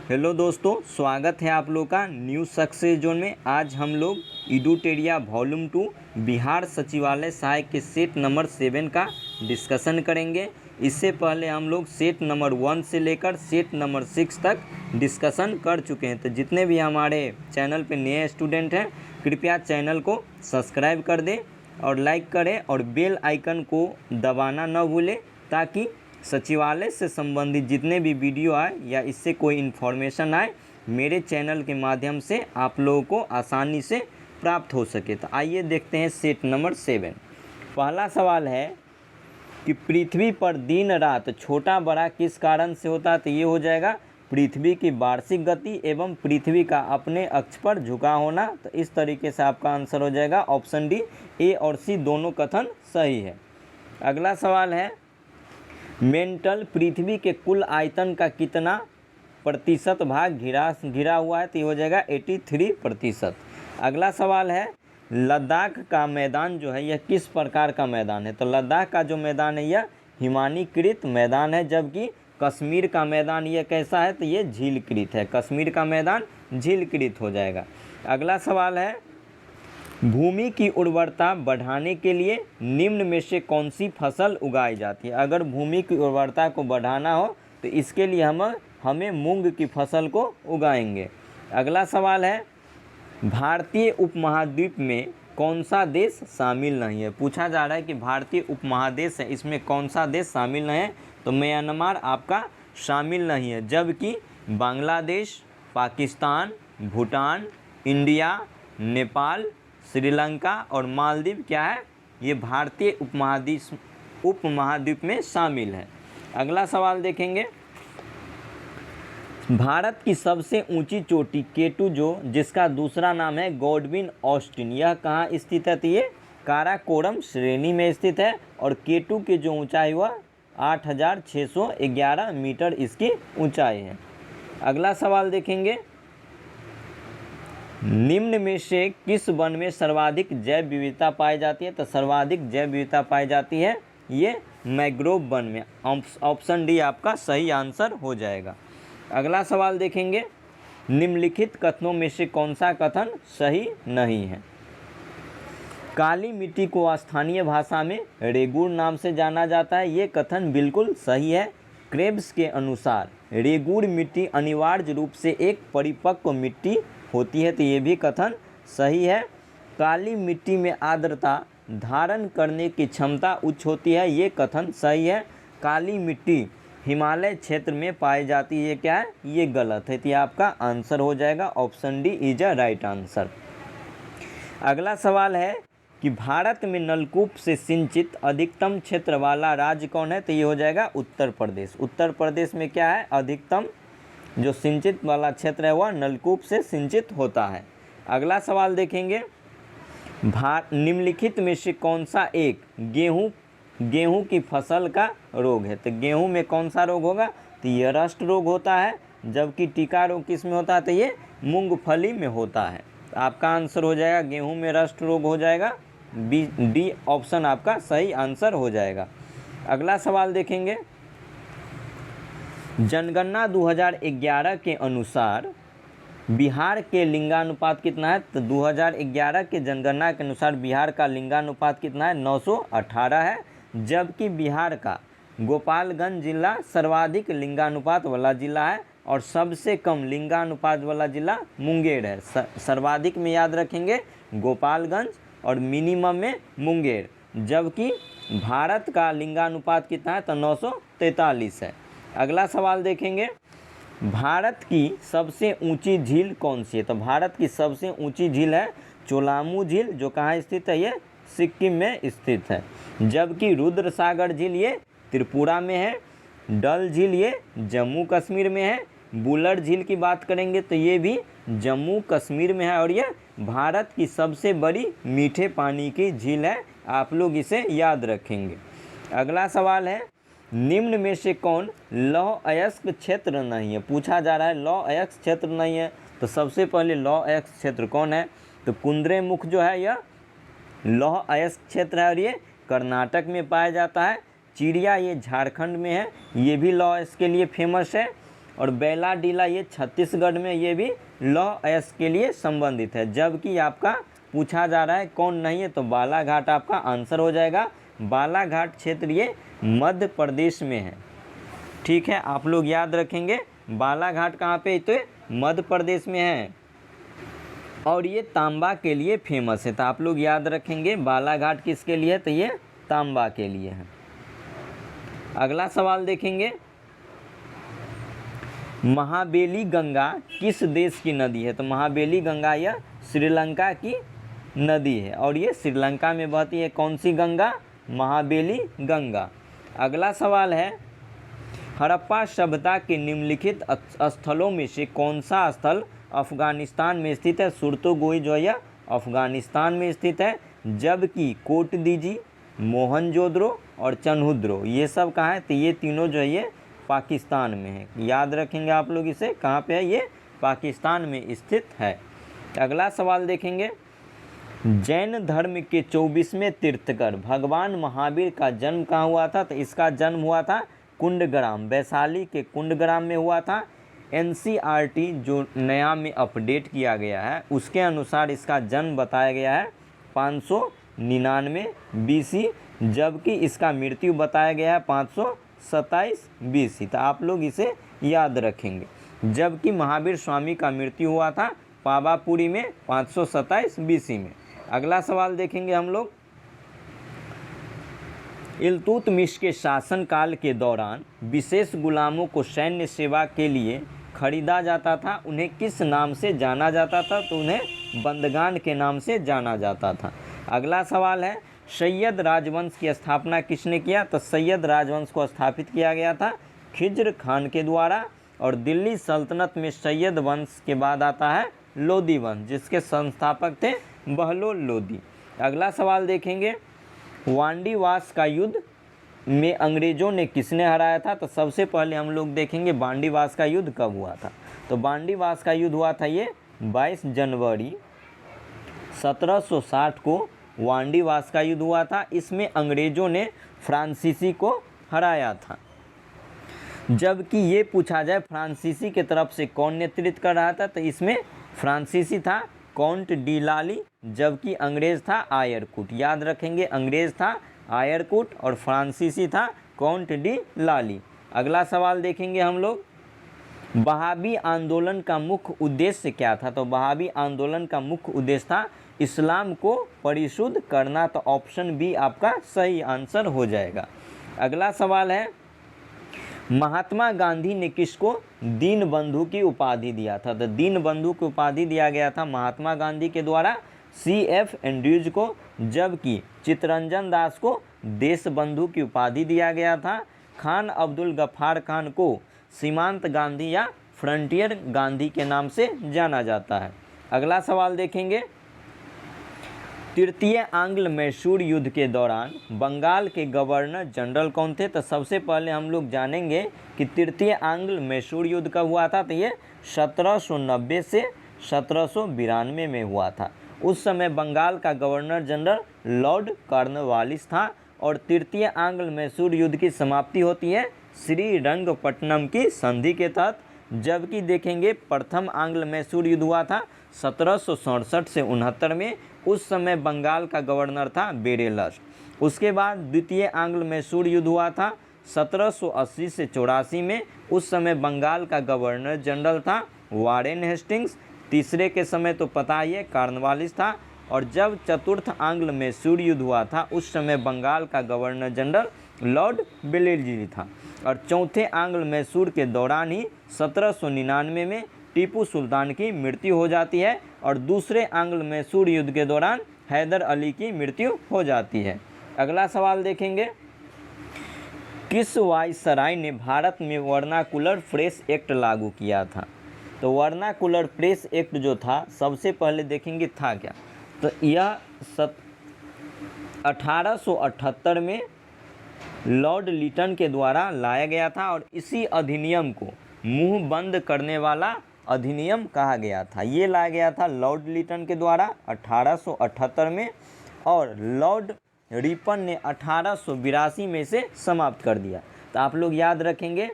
Hello दोस्तों, स्वागत है आप लोग का न्यू सक्सेस जोन में। आज हम लोग इडुटेरिया वॉल्यूम 2 बिहार सचिवालय सहायक के सेट नंबर 7 का डिस्कशन करेंगे। इससे पहले हम लोग सेट नंबर 1 से लेकर सेट नंबर 6 तक डिस्कशन कर चुके हैं। तो जितने भी हमारे चैनल पे नए स्टूडेंट हैं, कृपया चैनल को सब्सक्राइब कर दें और लाइक करें और बेल आइकन को दबाना न भूलें, ताकि सचिवालय से संबंधित जितने भी वीडियो आए या इससे कोई इन्फॉर्मेशन आए, मेरे चैनल के माध्यम से आप लोगों को आसानी से प्राप्त हो सके। तो आइए देखते हैं सेट नंबर 7। पहला सवाल है कि पृथ्वी पर दिन रात छोटा बड़ा किस कारण से होता है। तो ये हो जाएगा पृथ्वी की वार्षिक गति एवं पृथ्वी का अपने अक्ष पर झुका होना। तो इस तरीके से आपका आंसर हो जाएगा ऑप्शन डी। ए और सी दोनों कथन सही है। अगला सवाल है मेंटल पृथ्वी के कुल आयतन का कितना प्रतिशत भाग घिरा हुआ है। तो ये हो जाएगा 83%। अगला सवाल है लद्दाख का मैदान जो है यह किस प्रकार का मैदान है। तो लद्दाख का जो मैदान है यह हिमानीकृत मैदान है, जबकि कश्मीर का मैदान यह कैसा है। तो ये झीलकृत है। कश्मीर का मैदान झीलकृत हो जाएगा। अगला सवाल है भूमि की उर्वरता बढ़ाने के लिए निम्न में से कौन सी फसल उगाई जाती है। अगर भूमि की उर्वरता को बढ़ाना हो तो इसके लिए हमें मूंग की फसल को उगाएंगे। अगला सवाल है भारतीय उपमहाद्वीप में कौन सा देश शामिल नहीं है। पूछा जा रहा है कि भारतीय उपमहादेश है, इसमें कौन सा देश शामिल नहीं है। तो म्यांमार आपका शामिल नहीं है, जबकि बांग्लादेश, पाकिस्तान, भूटान, इंडिया, नेपाल, श्रीलंका और मालदीव क्या है, ये भारतीय उपमहाद्वीप में शामिल है। अगला सवाल देखेंगे भारत की सबसे ऊंची चोटी K2 जिसका दूसरा नाम है गॉडविन ऑस्टिन, यह कहाँ स्थित है। तो ये काराकोरम श्रेणी में स्थित है और K2 की जो ऊंचाई हुआ 8611 मीटर इसकी ऊंचाई है। अगला सवाल देखेंगे निम्न में से किस वन में सर्वाधिक जैव विविधता पाई जाती है। तो सर्वाधिक जैव विविधता पाई जाती है ये मैंग्रोव वन में। ऑप्शन डी आपका सही आंसर हो जाएगा। अगला सवाल देखेंगे निम्नलिखित कथनों में से कौन सा कथन सही नहीं है। काली मिट्टी को स्थानीय भाषा में रेगूर नाम से जाना जाता है, ये कथन बिल्कुल सही है। क्रेब्स के अनुसार रेगूर मिट्टी अनिवार्य रूप से एक परिपक्व मिट्टी होती है, तो ये भी कथन सही है। काली मिट्टी में आर्द्रता धारण करने की क्षमता उच्च होती है, ये कथन सही है। काली मिट्टी हिमालय क्षेत्र में पाई जाती है, ये क्या है, ये गलत है। तो ये आपका आंसर हो जाएगा option D is a right answer. अगला सवाल है कि भारत में नलकूप से सिंचित अधिकतम क्षेत्र वाला राज्य कौन है। तो ये हो जाएगा उत्तर प्रदेश। उत्तर प्रदेश में क्या है, अधिकतम जो सिंचित वाला क्षेत्र है वह नलकूप से सिंचित होता है। अगला सवाल देखेंगे निम्नलिखित में से कौन सा एक गेहूं की फसल का रोग है। तो गेहूं में कौन सा रोग होगा। तो ये रस्ट रोग होता है, जबकि टीका रोग किस में होता है। तो ये मूंगफली में होता है। तो आपका आंसर हो जाएगा गेहूं में रस्ट रोग हो जाएगा डी ऑप्शन आपका सही आंसर हो जाएगा। अगला सवाल देखेंगे जनगणना 2011 के अनुसार बिहार के लिंगानुपात कितना है। तो 2011 के जनगणना के अनुसार बिहार का लिंगानुपात कितना है, 918 है, जबकि बिहार का गोपालगंज जिला सर्वाधिक लिंगानुपात वाला जिला है और सबसे कम लिंगानुपात वाला जिला मुंगेर है। सर्वाधिक में याद रखेंगे गोपालगंज और मिनिमम में मुंगेर, जबकि भारत का लिंगानुपात कितना है, तो 943 है। अगला सवाल देखेंगे भारत की सबसे ऊंची झील कौन सी है। तो भारत की सबसे ऊंची झील है चोलामू झील, जो कहाँ स्थित है, ये सिक्किम में स्थित है, जबकि रुद्र सागर झील ये त्रिपुरा में है, डल झील ये जम्मू कश्मीर में है, बुलर झील की बात करेंगे तो ये भी जम्मू कश्मीर में है और ये भारत की सबसे बड़ी मीठे पानी की झील है। आप लोग इसे याद रखेंगे। अगला सवाल है निम्न में से कौन लौह अयस्क क्षेत्र नहीं है। पूछा जा रहा है लौह अयस्क क्षेत्र नहीं है, तो सबसे पहले लौह अयस्क क्षेत्र कौन है। तो कुंद्रेमुख जो है यह लौह अयस्क क्षेत्र है और ये कर्नाटक में पाया जाता है। चिड़िया ये झारखंड में है, ये भी लौह अयस्क के लिए फेमस है। और बैला डीला ये छत्तीसगढ़ में, ये भी लौह अयस्क के लिए संबंधित है। जबकि आपका पूछा जा रहा है कौन नहीं है, तो बालाघाट आपका आंसर हो जाएगा। बालाघाट क्षेत्र ये मध्य प्रदेश में है। ठीक है, आप लोग याद रखेंगे बालाघाट कहाँ पे, तो मध्य प्रदेश में है और ये तांबा के लिए फेमस है। तो आप लोग याद रखेंगे बालाघाट किसके लिए, तो ये तांबा के लिए है। अगला सवाल देखेंगे, महाबेली गंगा किस देश की नदी है। तो महाबेली गंगा यह श्रीलंका की नदी है और ये श्रीलंका में बहती है। कौन सी गंगा, महाबेली गंगा। अगला सवाल है, हड़प्पा सभ्यता के निम्नलिखित स्थलों में से कौन सा स्थल अफगानिस्तान में स्थित है। सुरतोगोई जो है अफगानिस्तान में स्थित है, जबकि कोटदीजी, मोहनजोदड़ो और चन्हुद्रो ये सब कहाँ है, तो ये तीनों जो है ये पाकिस्तान में है। याद रखेंगे आप लोग इसे, कहाँ पे है, ये पाकिस्तान में स्थित है। अगला सवाल देखेंगे, जैन धर्म के 24वें तीर्थकर भगवान महावीर का जन्म कहाँ हुआ था। तो इसका जन्म हुआ था कुंडग्राम, वैशाली के कुंडग्राम में हुआ था। NCERT जो नया में अपडेट किया गया है उसके अनुसार इसका जन्म बताया गया है 599 BC, जबकि इसका मृत्यु बताया गया है 527 BC। तो आप लोग इसे याद रखेंगे। जबकि महावीर स्वामी का मृत्यु हुआ था पावापुरी में 527 BC में। अगला सवाल देखेंगे हम लोग, इल्तुतमिश के शासनकाल के दौरान विशेष गुलामों को सैन्य सेवा के लिए खरीदा जाता था, उन्हें किस नाम से जाना जाता था। तो उन्हें बंदगान के नाम से जाना जाता था। अगला सवाल है, सैयद राजवंश की स्थापना किसने किया। तो सैयद राजवंश को स्थापित किया गया था खिज्र खान के द्वारा। और दिल्ली सल्तनत में सैयद वंश के बाद आता है लोदी वंश, जिसके संस्थापक थे बहलोल लोदी। अगला सवाल देखेंगे, वांडीवास का युद्ध में अंग्रेज़ों ने किसने हराया था। तो सबसे पहले हम लोग देखेंगे वांडीवास का युद्ध कब हुआ था। तो वांडीवास का युद्ध हुआ था ये 22 जनवरी 1760 को वांडीवास का युद्ध हुआ था। इसमें अंग्रेज़ों ने फ्रांसीसी को हराया था। जबकि ये पूछा जाए फ्रांसीसी के तरफ से कौन नेतृत्व कर रहा था, तो इसमें फ्रांसीसी था काउंट डी लाली, जबकि अंग्रेज़ था आयरकुट। याद रखेंगे, अंग्रेज़ था आयरकुट और फ्रांसीसी था काउंट डी लाली। अगला सवाल देखेंगे हम लोग, बहावी आंदोलन का मुख्य उद्देश्य क्या था। तो बहावी आंदोलन का मुख्य उद्देश्य था इस्लाम को परिशुद्ध करना। तो ऑप्शन बी आपका सही आंसर हो जाएगा। अगला सवाल है, महात्मा गांधी ने किसको दीन बंधु की उपाधि दिया था। तो दीन बंधु की उपाधि दिया गया था महात्मा गांधी के द्वारा CF एंड्रयूज को, जबकि चित्तरंजन दास को देश बंधु की उपाधि दिया गया था। खान अब्दुल गफ्फार खान को सीमांत गांधी या फ्रंटियर गांधी के नाम से जाना जाता है। अगला सवाल देखेंगे, तृतीय आंग्ल मैसूर युद्ध के दौरान बंगाल के गवर्नर जनरल कौन थे। तो सबसे पहले हम लोग जानेंगे कि तृतीय आंग्ल मैसूर युद्ध कब हुआ था। तो ये 1790 से 1792 में हुआ था। उस समय बंगाल का गवर्नर जनरल लॉर्ड कॉर्नवालिस था और तृतीय आंग्ल मैसूर युद्ध की समाप्ति होती है श्रीरंगपट्टनम की संधि के तहत। जबकि देखेंगे प्रथम आंग्ल मैसूर युद्ध हुआ था 1767 से 69 में। उस समय बंगाल का गवर्नर था बेरेलस। उसके बाद द्वितीय आंग्ल मैसूर युद्ध हुआ था 1780 से 84 में। उस समय बंगाल का गवर्नर जनरल था वारेन हेस्टिंग्स। तीसरे के समय तो पता ही है कॉर्नवालिस था। और जब चतुर्थ आंग्ल मैसूर युद्ध हुआ था उस समय बंगाल का गवर्नर जनरल लॉर्ड बेलेजी था। और चौथे आंग्ल मैसूर के दौरान ही 1799 में टीपू सुल्तान की मृत्यु हो जाती है और दूसरे आंग्ल मैसूर युद्ध के दौरान हैदर अली की मृत्यु हो जाती है। अगला सवाल देखेंगे, किस वायसराय ने भारत में वर्नाकुलर प्रेस एक्ट लागू किया था। तो वर्नाकुलर प्रेस एक्ट जो था सबसे पहले देखेंगे था क्या। तो यह 1878 में लॉर्ड लिटन के द्वारा लाया गया था और इसी अधिनियम को मुंह बंद करने वाला अधिनियम कहा गया था। ये लाया गया था लॉर्ड लिटन के द्वारा 1878 में और लॉर्ड रिपन ने 1882 में से समाप्त कर दिया। तो आप लोग याद रखेंगे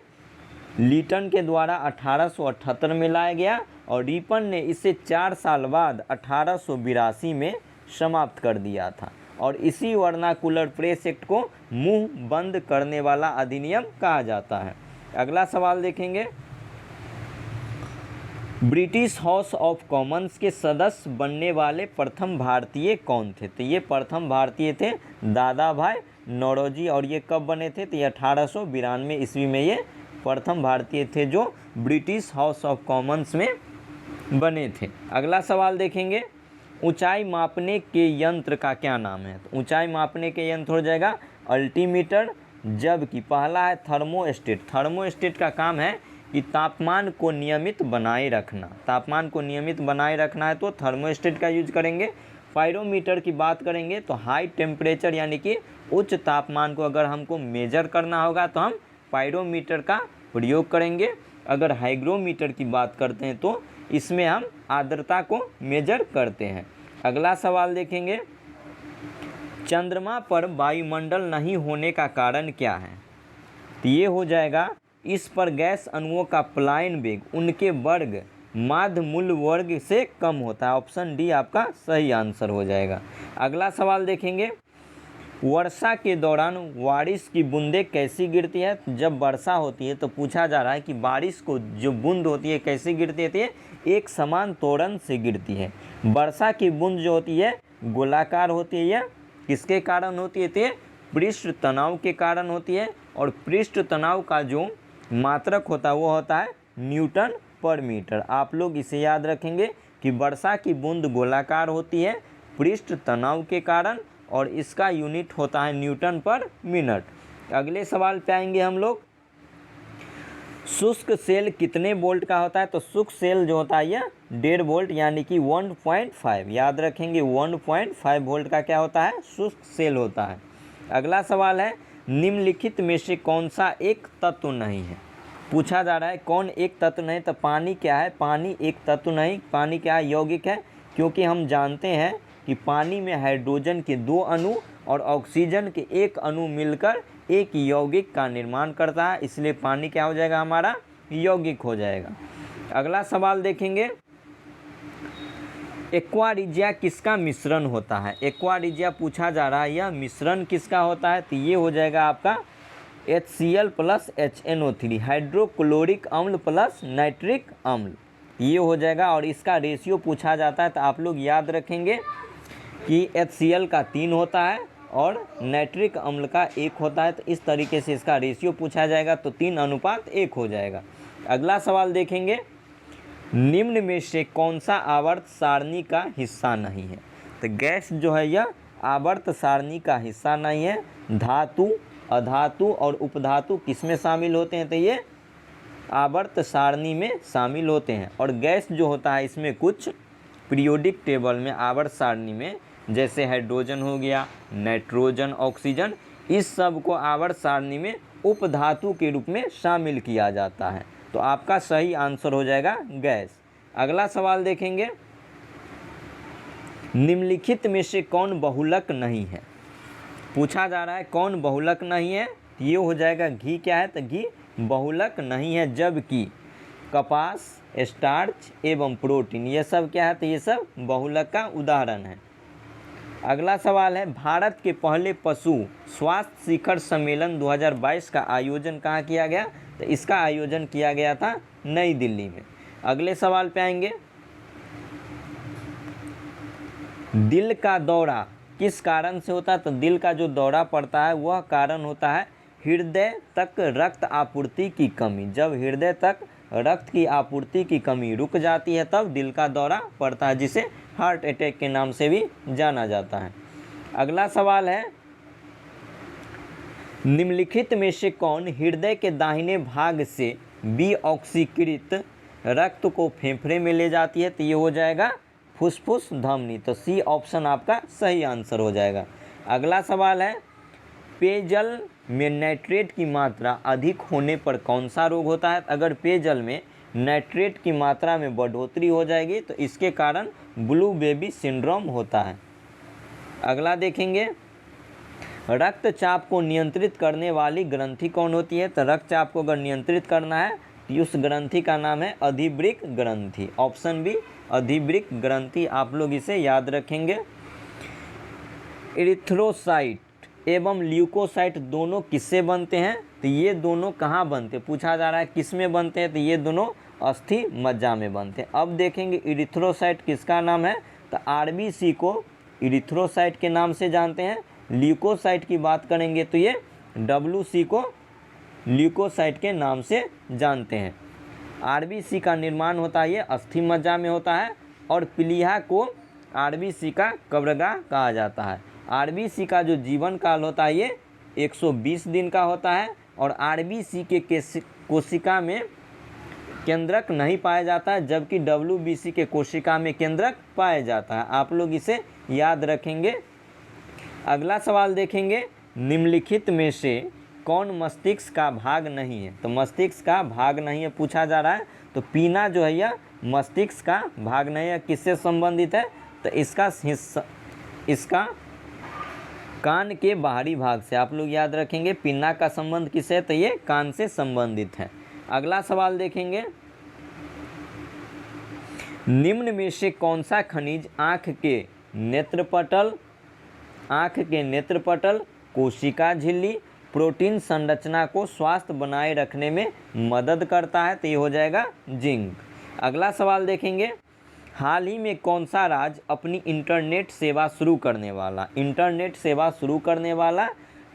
लीटन के द्वारा 1878 में लाया गया और रिपन ने इसे 4 साल बाद 1882 में समाप्त कर दिया था और इसी वर्नाकुलर प्रेस एक्ट को मुंह बंद करने वाला अधिनियम कहा जाता है। अगला सवाल देखेंगे, ब्रिटिश हाउस ऑफ कॉमन्स के सदस्य बनने वाले प्रथम भारतीय कौन थे? तो ये प्रथम भारतीय थे दादा भाई नौरोजी और ये कब बने थे? तो ये 1892 ईस्वी में ये प्रथम भारतीय थे जो ब्रिटिश हाउस ऑफ कॉमन्स में बने थे। अगला सवाल देखेंगे, ऊंचाई मापने के यंत्र का क्या नाम है? तो ऊंचाई मापने के यंत्र हो जाएगा अल्टीमीटर, जबकि पहला है थर्मोस्टेट। थर्मोस्टेट का काम है कि तापमान को नियमित बनाए रखना। तापमान को नियमित बनाए रखना है तो थर्मोस्टेट का यूज करेंगे। पायरोमीटर की बात करेंगे तो हाई टेम्परेचर यानी कि उच्च तापमान को अगर हमको मेजर करना होगा तो हम पायरोमीटर का प्रयोग करेंगे। अगर हाइग्रोमीटर की बात करते हैं तो इसमें हम आर्द्रता को मेजर करते हैं। अगला सवाल देखेंगे, चंद्रमा पर वायुमंडल नहीं होने का कारण क्या है? तो ये हो जाएगा, इस पर गैस अणुओं का पलायन वेग उनके वर्ग माध्य मूल वर्ग से कम होता है। ऑप्शन डी आपका सही आंसर हो जाएगा। अगला सवाल देखेंगे, वर्षा के दौरान बारिश की बूंदें कैसी गिरती है? जब वर्षा होती है तो पूछा जा रहा है कि बारिश को जो बूंद होती है कैसी गिरती है? एक समान त्वरण से गिरती है। वर्षा की बूंद जो होती है गोलाकार होती है। यह किसके कारण होती है? तो पृष्ठ तनाव के कारण होती है और पृष्ठ तनाव का जो मात्रक होता है वो होता है न्यूटन पर मीटर। आप लोग इसे याद रखेंगे कि वर्षा की बूंद गोलाकार होती है पृष्ठ तनाव के कारण और इसका यूनिट होता है न्यूटन पर मिनट। अगले सवाल पे आएंगे हम लोग, शुष्क सेल कितने वोल्ट का होता है? तो शुष्क सेल जो होता है यह 1.5 वोल्ट यानी कि 1.5 याद रखेंगे 1.5 वोल्ट का क्या होता है? शुष्क सेल होता है। अगला सवाल है, निम्नलिखित में से कौन सा एक तत्व नहीं है? पूछा जा रहा है कौन एक तत्व नहीं, तो पानी क्या है? पानी एक तत्व नहीं। पानी क्या है? यौगिक है, क्योंकि हम जानते हैं कि पानी में हाइड्रोजन के 2 अणु और ऑक्सीजन के 1 अणु मिलकर एक यौगिक का निर्माण करता है, इसलिए पानी क्या हो जाएगा? हमारा यौगिक हो जाएगा। अगला सवाल देखेंगे, एक्वा रिजिया किसका मिश्रण होता है? एक्वा रिजिया पूछा जा रहा है, यह मिश्रण किसका होता है? तो ये हो जाएगा आपका HCl प्लस HNO3 हाइड्रोक्लोरिक अम्ल प्लस नाइट्रिक अम्ल, ये हो जाएगा। और इसका रेशियो पूछा जाता है तो आप लोग याद रखेंगे कि HCl का 3 होता है और नाइट्रिक अम्ल का 1 होता है, तो इस तरीके से इसका रेशियो पूछा जाएगा तो 3:1 हो जाएगा। अगला सवाल देखेंगे, निम्न में से कौन सा आवर्त सारणी का हिस्सा नहीं है? तो गैस जो है यह आवर्त सारणी का हिस्सा नहीं है। धातु, अधातु और उपधातु किसमें शामिल होते हैं? तो ये आवर्त सारणी में शामिल होते हैं। और गैस जो होता है इसमें कुछ पीरियोडिक टेबल में आवर्त सारणी में जैसे हाइड्रोजन हो गया, नाइट्रोजन, ऑक्सीजन, इस सब को आवर्त सारणी में उपधातु के रूप में शामिल किया जाता है। तो आपका सही आंसर हो जाएगा गैस। अगला सवाल देखेंगे, निम्नलिखित में से कौन बहुलक नहीं है? पूछा जा रहा है कौन बहुलक नहीं है? ये हो जाएगा घी। क्या है? तो घी बहुलक नहीं है, जबकि कपास, स्टार्च एवं प्रोटीन ये सब क्या है? तो ये सब बहुलक का उदाहरण है। अगला सवाल है, भारत के पहले पशु स्वास्थ्य शिखर सम्मेलन 2022 का आयोजन कहाँ किया गया? तो इसका आयोजन किया गया था नई दिल्ली में। अगले सवाल पे आएंगे, दिल का दौरा किस कारण से होता है? तो दिल का जो दौरा पड़ता है वह कारण होता है हृदय तक रक्त आपूर्ति की कमी। जब हृदय तक रक्त की आपूर्ति की कमी रुक जाती है तब दिल का दौरा पड़ता है, जिसे हार्ट अटैक के नाम से भी जाना जाता है। अगला सवाल है, निम्नलिखित में से कौन हृदय के दाहिने भाग से विऑक्सीकृत रक्त को फेफड़े में ले जाती है? तो ये हो जाएगा फुसफुस धमनी। तो सी ऑप्शन आपका सही आंसर हो जाएगा। अगला सवाल है, पेयजल में नाइट्रेट की मात्रा अधिक होने पर कौन सा रोग होता है? अगर पेयजल में नाइट्रेट की मात्रा में बढ़ोतरी हो जाएगी तो इसके कारण ब्लू बेबी सिंड्रोम होता है। अगला देखेंगे, रक्तचाप को नियंत्रित करने वाली ग्रंथि कौन होती है? तो रक्तचाप को अगर नियंत्रित करना है तो उस ग्रंथि का नाम है अधिवृक्क ग्रंथि। ऑप्शन बी अधिवृक्क ग्रंथि, आप लोग इसे याद रखेंगे। इरिथ्रोसाइट एवं ल्यूकोसाइट दोनों किससे बनते हैं? तो ये दोनों कहाँ बनते हैं, पूछा जा रहा है किस में बनते हैं? तो ये दोनों अस्थि मज्जा में बनते हैं। अब देखेंगे इरिथ्रोसाइट किसका नाम है? तो आरबीसी को इरिथ्रोसाइट के नाम से जानते हैं। ल्यूकोसाइट की बात करेंगे तो ये डब्ल्यूसी को ल्यूकोसाइट के नाम से जानते हैं। आरबीसी का निर्माण होता है ये अस्थि मज्जा में होता है, और प्लीहा को आरबीसी का कब्रगाह कहा जाता है। आरबीसी का जो जीवन काल होता है ये 120 दिन का होता है, और आरबीसी के कोशिका में केंद्रक नहीं पाया जाता है, जबकि डब्ल्यूबीसी के कोशिका में केंद्रक पाया जाता है। आप लोग इसे याद रखेंगे। अगला सवाल देखेंगे, निम्नलिखित में से कौन मस्तिष्क का भाग नहीं है? तो मस्तिष्क का भाग नहीं है पूछा जा रहा है, तो पीना जो है यह मस्तिष्क का भाग नहीं है। किससे संबंधित है? तो इसका कान के बाहरी भाग से। आप लोग याद रखेंगे पिन्ना का संबंध किससे है? तो ये कान से संबंधित है। अगला सवाल देखेंगे, निम्न में से कौन सा खनिज आँख के नेत्रपटल, कोशिका झिल्ली, प्रोटीन संरचना को स्वस्थ बनाए रखने में मदद करता है? तो ये हो जाएगा जिंक। अगला सवाल देखेंगे, हाल ही में कौन सा राज्य अपनी इंटरनेट सेवा शुरू करने वाला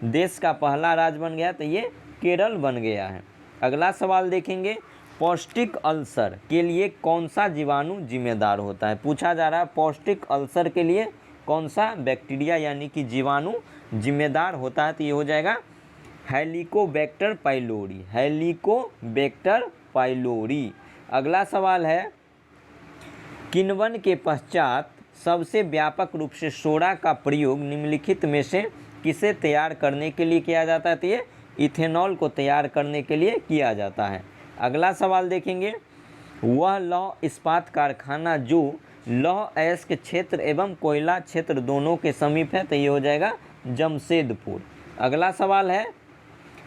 देश का पहला राज्य बन गया? तो ये केरल बन गया है। अगला सवाल देखेंगे, पौष्टिक अल्सर के लिए कौन सा जीवाणु जिम्मेदार होता है? पूछा जा रहा है पौष्टिक अल्सर के लिए कौन सा बैक्टीरिया यानी कि जीवाणु जिम्मेदार होता है? तो ये हो जाएगा हेलिकोबैक्टर पाइलोरी। अगला सवाल है, किण्वन के पश्चात सबसे व्यापक रूप से सोडा का प्रयोग निम्नलिखित में से किसे तैयार करने के लिए किया जाता है? तो ये इथेनॉल को तैयार करने के लिए किया जाता है। अगला सवाल देखेंगे, वह लौह इस्पात कारखाना जो लौह अयस्क क्षेत्र एवं कोयला क्षेत्र दोनों के समीप है? तो ये हो जाएगा जमशेदपुर। अगला सवाल है,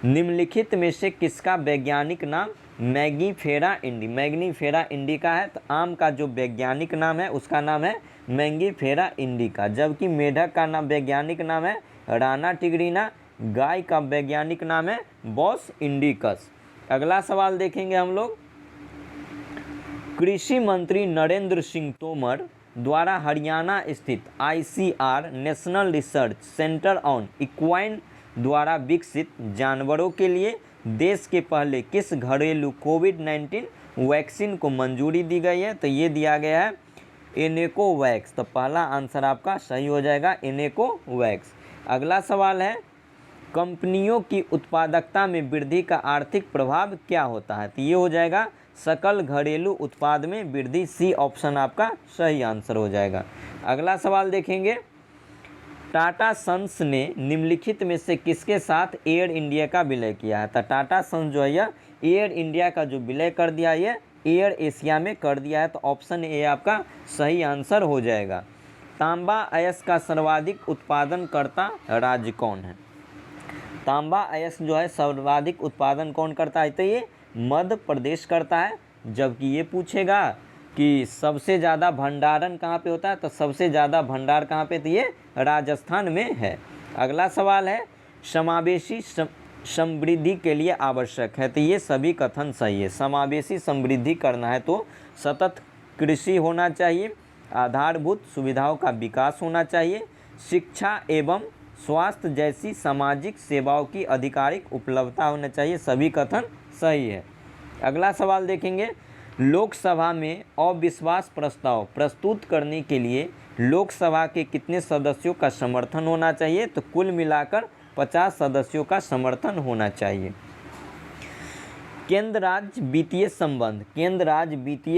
निम्नलिखित में से किसका वैज्ञानिक नाम मैंगीफेरा इंडिका है? तो आम का जो वैज्ञानिक नाम है उसका नाम है मैंगीफेरा इंडिका, जबकि मेढक का नाम वैज्ञानिक नाम है राना टिग्रिना, गाय का वैज्ञानिक नाम है बॉस इंडिकस। अगला सवाल देखेंगे हम लोग, कृषि मंत्री नरेंद्र सिंह तोमर द्वारा हरियाणा स्थित ICR national research centre on equine द्वारा विकसित जानवरों के लिए देश के पहले किस घरेलू कोविड-19 वैक्सीन को मंजूरी दी गई है? तो ये दिया गया है एनेकोवैक्स। तो पहला आंसर आपका सही हो जाएगा एनेकोवैक्स। अगला सवाल है, कंपनियों की उत्पादकता में वृद्धि का आर्थिक प्रभाव क्या होता है? तो ये हो जाएगा सकल घरेलू उत्पाद में वृद्धि। सी ऑप्शन आपका सही आंसर हो जाएगा। अगला सवाल देखेंगे, टाटा सन्स ने निम्नलिखित में से किसके साथ एयर इंडिया का विलय किया है? तो टाटा सन्स जो है यह एयर इंडिया का जो विलय कर दिया है एयर एशिया में कर दिया है। तो ऑप्शन ए आपका सही आंसर हो जाएगा। तांबा अयस्क का सर्वाधिक उत्पादनकर्ता राज्य कौन है? तांबा अयस्क जो है सर्वाधिक उत्पादन कौन करता है? तो ये मध्य प्रदेश करता है। जबकि ये पूछेगा कि सबसे ज़्यादा भंडारण कहाँ पे होता है? तो सबसे ज़्यादा भंडार कहाँ पे? तो ये राजस्थान में है। अगला सवाल है, समावेशी समृद्धि के लिए आवश्यक है? तो ये सभी कथन सही है। समावेशी समृद्धि करना है तो सतत कृषि होना चाहिए, आधारभूत सुविधाओं का विकास होना चाहिए, शिक्षा एवं स्वास्थ्य जैसी सामाजिक सेवाओं की आधिकारिक उपलब्धता होना चाहिए। सभी कथन सही है। अगला सवाल देखेंगे, लोकसभा में अविश्वास प्रस्ताव प्रस्तुत करने के लिए लोकसभा के कितने सदस्यों का समर्थन होना चाहिए? तो कुल मिलाकर 50 सदस्यों का समर्थन होना चाहिए। केंद्र राज्य वित्तीय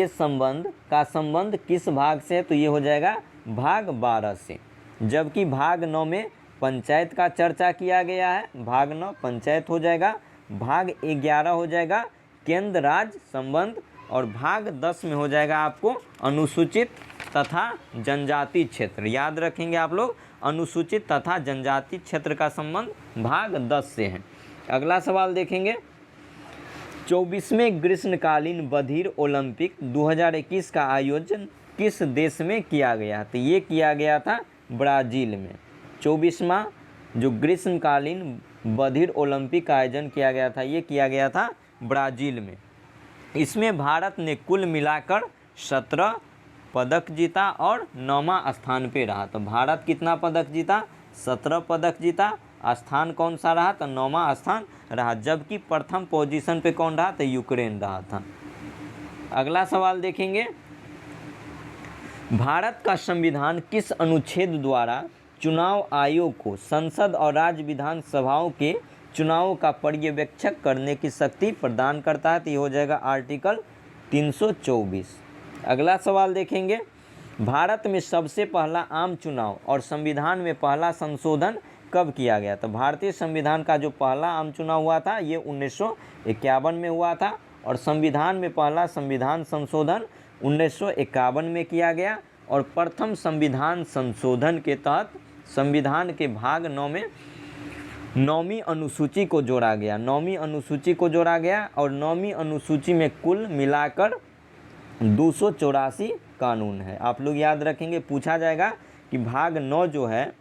संबंध का संबंध किस भाग से है? तो ये हो जाएगा भाग 12 से। जबकि भाग 9 में पंचायत का चर्चा किया गया है। भाग 9 पंचायत हो जाएगा। भाग 11 हो जाएगा केंद्र राज्य संबंध, और भाग 10 में हो जाएगा आपको अनुसूचित तथा जनजाति क्षेत्र, याद रखेंगे आप लोग, अनुसूचित तथा जनजाति क्षेत्र का संबंध भाग 10 से है। अगला सवाल देखेंगे, 24वें ग्रीष्मकालीन बधिर ओलंपिक 2021 का आयोजन किस देश में किया गया? तो ये किया गया था ब्राज़ील में। 24वां जो ग्रीष्मकालीन बधिर ओलंपिक का आयोजन किया गया था, ये किया गया था ब्राज़ील में। इसमें भारत ने कुल मिलाकर 17 पदक जीता और 9वां स्थान पे रहा। तो भारत कितना पदक जीता? 17 पदक जीता। स्थान कौन सा रहा? तो 9वां स्थान रहा। जबकि प्रथम पोजीशन पे कौन रहा? तो यूक्रेन रहा था। अगला सवाल देखेंगे, भारत का संविधान किस अनुच्छेद द्वारा चुनाव आयोग को संसद और राज्य विधानसभाओं के चुनावों का पर्यवेक्षक करने की शक्ति प्रदान करता है? तो ये हो जाएगा आर्टिकल 324। अगला सवाल देखेंगे, भारत में सबसे पहला आम चुनाव और संविधान में पहला संशोधन कब किया गया? तो भारतीय संविधान का जो पहला आम चुनाव हुआ था ये 1951 में हुआ था और संविधान में पहला संविधान संशोधन 1951 में किया गया। और प्रथम संविधान संशोधन के तहत संविधान के भाग 9 में 9वीं अनुसूची को जोड़ा गया। 9वीं अनुसूची को जोड़ा गया और 9वीं अनुसूची में कुल मिलाकर 284 कानून है। आप लोग याद रखेंगे, पूछा जाएगा कि भाग 9 जो है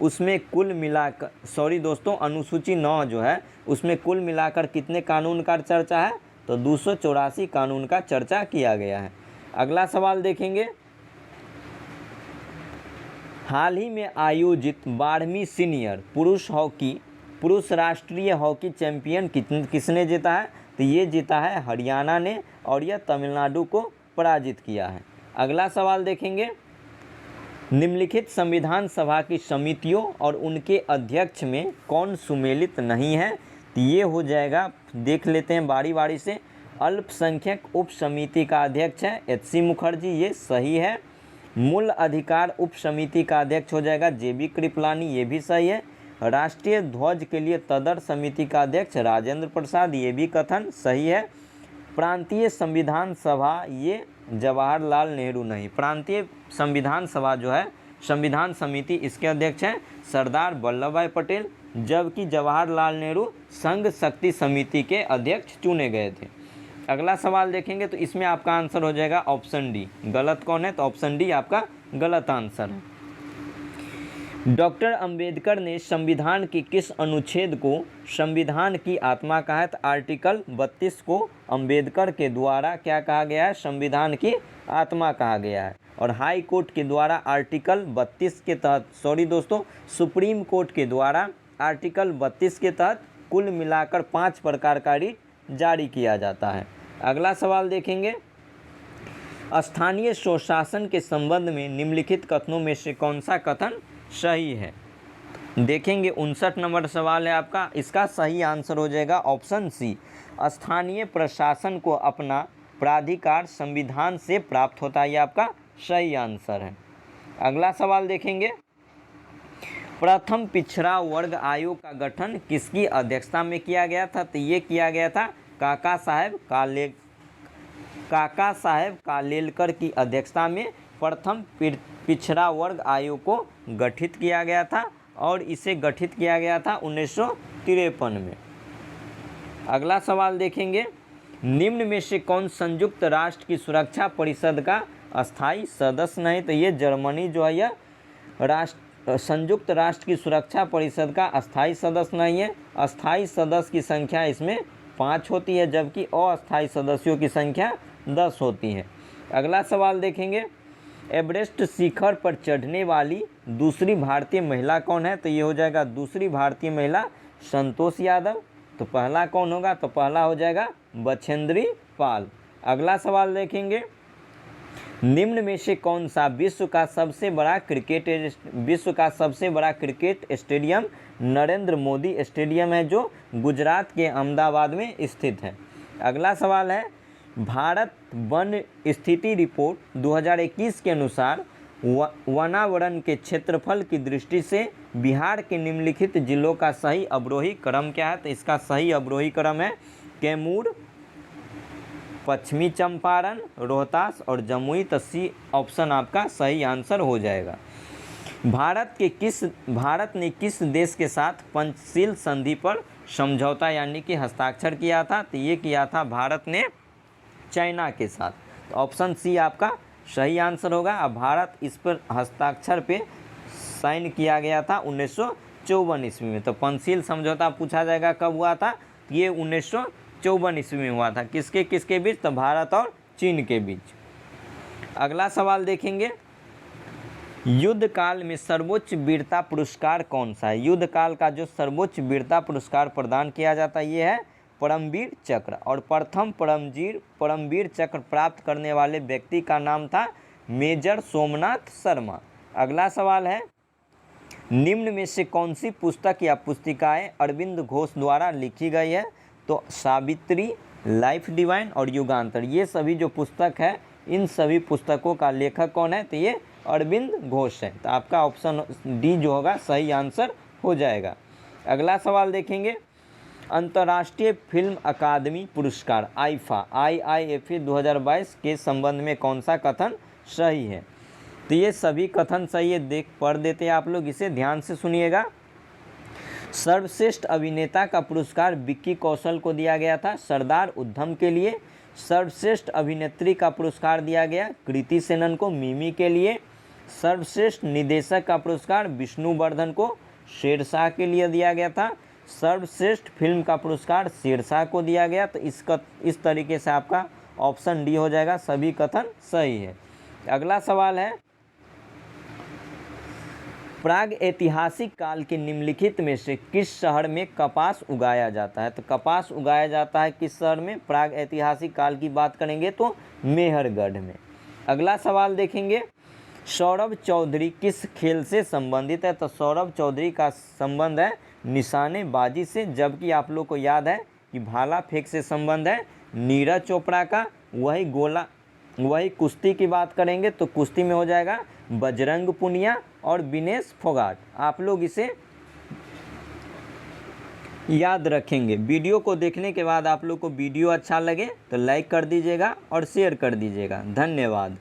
उसमें कुल मिलाकर, सॉरी दोस्तों, अनुसूची 9 जो है उसमें कुल मिलाकर कितने कानून का चर्चा है? तो 284 कानून का चर्चा किया गया है। अगला सवाल देखेंगे, हाल ही में आयोजित 12वीं सीनियर पुरुष राष्ट्रीय हॉकी चैंपियन किसने जीता है? तो ये जीता है हरियाणा ने और यह तमिलनाडु को पराजित किया है। अगला सवाल देखेंगे, निम्नलिखित संविधान सभा की समितियों और उनके अध्यक्ष में कौन सुमेलित नहीं है? तो ये हो जाएगा, देख लेते हैं बारी बारी से। अल्पसंख्यक उप समिति का अध्यक्ष है HC मुखर्जी, ये सही है। मूल अधिकार उप समिति का अध्यक्ष हो जाएगा JB कृपलानी, ये भी सही है। राष्ट्रीय ध्वज के लिए तदर समिति का अध्यक्ष राजेंद्र प्रसाद, ये भी कथन सही है। प्रांतीय संविधान सभा, ये जवाहरलाल नेहरू नहीं, प्रांतीय संविधान सभा जो है संविधान समिति, इसके अध्यक्ष हैं सरदार वल्लभ भाई पटेल, जबकि जवाहरलाल नेहरू संघ शक्ति समिति के अध्यक्ष चुने गए थे। अगला सवाल देखेंगे तो इसमें आपका आंसर हो जाएगा ऑप्शन डी। गलत कौन है? तो ऑप्शन डी आपका गलत आंसर है। डॉक्टर अंबेडकर ने संविधान के किस अनुच्छेद को संविधान की आत्मा कहा है? तो आर्टिकल 32 को अंबेडकर के द्वारा क्या कहा गया है? संविधान की आत्मा कहा गया है। और हाई कोर्ट के द्वारा आर्टिकल 32 के तहत, सॉरी दोस्तों, सुप्रीम कोर्ट के द्वारा आर्टिकल 32 के तहत कुल मिलाकर 5 प्रकार का रिट जारी किया जाता है। अगला सवाल देखेंगे, स्थानीय स्वशासन के संबंध में निम्नलिखित कथनों में से कौन सा कथन सही है? देखेंगे 59 नंबर सवाल है आपका, इसका सही आंसर हो जाएगा ऑप्शन सी। स्थानीय प्रशासन को अपना प्राधिकार संविधान से प्राप्त होता है, ये आपका सही आंसर है। अगला सवाल देखेंगे, प्रथम पिछड़ा वर्ग आयोग का गठन किसकी अध्यक्षता में किया गया था? तो ये किया गया था काका साहेब कालेलकर की अध्यक्षता में प्रथम पिछड़ा वर्ग आयोग को गठित किया गया था और इसे गठित किया गया था 1953 में। अगला सवाल देखेंगे, निम्न में से कौन संयुक्त राष्ट्र की सुरक्षा परिषद का अस्थायी सदस्य नहीं? तो ये जर्मनी जो है यह संयुक्त राष्ट्र की सुरक्षा परिषद का अस्थायी सदस्य नहीं है। अस्थायी सदस्य की संख्या इसमें 5 होती है, जबकि अस्थायी सदस्यों की संख्या 10 होती है। अगला सवाल देखेंगे, एवरेस्ट शिखर पर चढ़ने वाली दूसरी भारतीय महिला कौन है? तो ये हो जाएगा दूसरी भारतीय महिला संतोष यादव। तो पहला कौन होगा? तो पहला हो जाएगा बछेंद्री पाल। अगला सवाल देखेंगे, निम्न में से कौन सा विश्व का सबसे बड़ा cricket stadium Narendra Modi stadium है, जो गुजरात के अहमदाबाद में स्थित है? अगला सवाल है, भारत वन स्थिति रिपोर्ट 2021 के अनुसार वनावरण के क्षेत्रफल की दृष्टि से बिहार के निम्नलिखित जिलों का सही अवरोही क्रम क्या है? तो इसका सही अवरोही क्रम है कैमूर, पश्चिमी चंपारण, रोहतास और जमुई। तो सी ऑप्शन आपका सही आंसर हो जाएगा। भारत ने किस देश के साथ पंचशील संधि पर समझौता यानी कि हस्ताक्षर किया था? तो ये किया था भारत ने चाइना के साथ। तो ऑप्शन सी आपका सही आंसर होगा। अब भारत इस पर हस्ताक्षर पे साइन किया गया था 1954 ईस्वी में। तो पंचशील समझौता पूछा जाएगा कब हुआ था? ये 1954 ईस्वी में हुआ था। किसके किसके बीच? तो भारत और चीन के बीच। अगला सवाल देखेंगे, युद्ध काल में सर्वोच्च वीरता पुरस्कार कौन सा है? युद्ध काल का जो सर्वोच्च वीरता पुरस्कार प्रदान किया जाता है ये है परमवीर चक्र। और प्रथम परमवीर चक्र प्राप्त करने वाले व्यक्ति का नाम था मेजर सोमनाथ शर्मा। अगला सवाल है, निम्न में से कौन सी पुस्तक या पुस्तिकाएं अरविंद घोष द्वारा लिखी गई है? तो सावित्री, लाइफ डिवाइन और युगांतर, ये सभी जो पुस्तक है इन सभी पुस्तकों का लेखक कौन है? तो ये अरविंद घोष है। तो आपका ऑप्शन डी जो होगा सही आंसर हो जाएगा। अगला सवाल देखेंगे, अंतर्राष्ट्रीय फिल्म अकादमी पुरस्कार IIFA 2022 के संबंध में कौन सा कथन सही है? तो ये सभी कथन सही है, पढ़ देते हैं आप लोग, इसे ध्यान से सुनिएगा। सर्वश्रेष्ठ अभिनेता का पुरस्कार विक्की कौशल को दिया गया था सरदार उधम के लिए। सर्वश्रेष्ठ अभिनेत्री का पुरस्कार दिया गया कृति सेनन को मिमी के लिए। सर्वश्रेष्ठ निदेशक का पुरस्कार विष्णुवर्धन को शेरशाह के लिए दिया गया था। सर्वश्रेष्ठ फिल्म का पुरस्कार शेरशाह को दिया गया। तो इस तरीके से आपका ऑप्शन डी हो जाएगा, सभी कथन सही है। अगला सवाल है, प्राग ऐतिहासिक काल के निम्नलिखित में से किस शहर में कपास उगाया जाता है? तो कपास उगाया जाता है किस शहर में? प्राग ऐतिहासिक काल की बात करेंगे तो मेहरगढ़ में। अगला सवाल देखेंगे, सौरभ चौधरी किस खेल से संबंधित है? तो सौरभ चौधरी का संबंध है निशानेबाजी से, जबकि आप लोग को याद है कि भाला फेंक से संबंध है नीरज चोपड़ा का। वही कुश्ती की बात करेंगे तो कुश्ती में हो जाएगा बजरंग पुनिया और विनेश फोगाट। आप लोग इसे याद रखेंगे। वीडियो को देखने के बाद आप लोग को वीडियो अच्छा लगे तो लाइक कर दीजिएगा और शेयर कर दीजिएगा। धन्यवाद।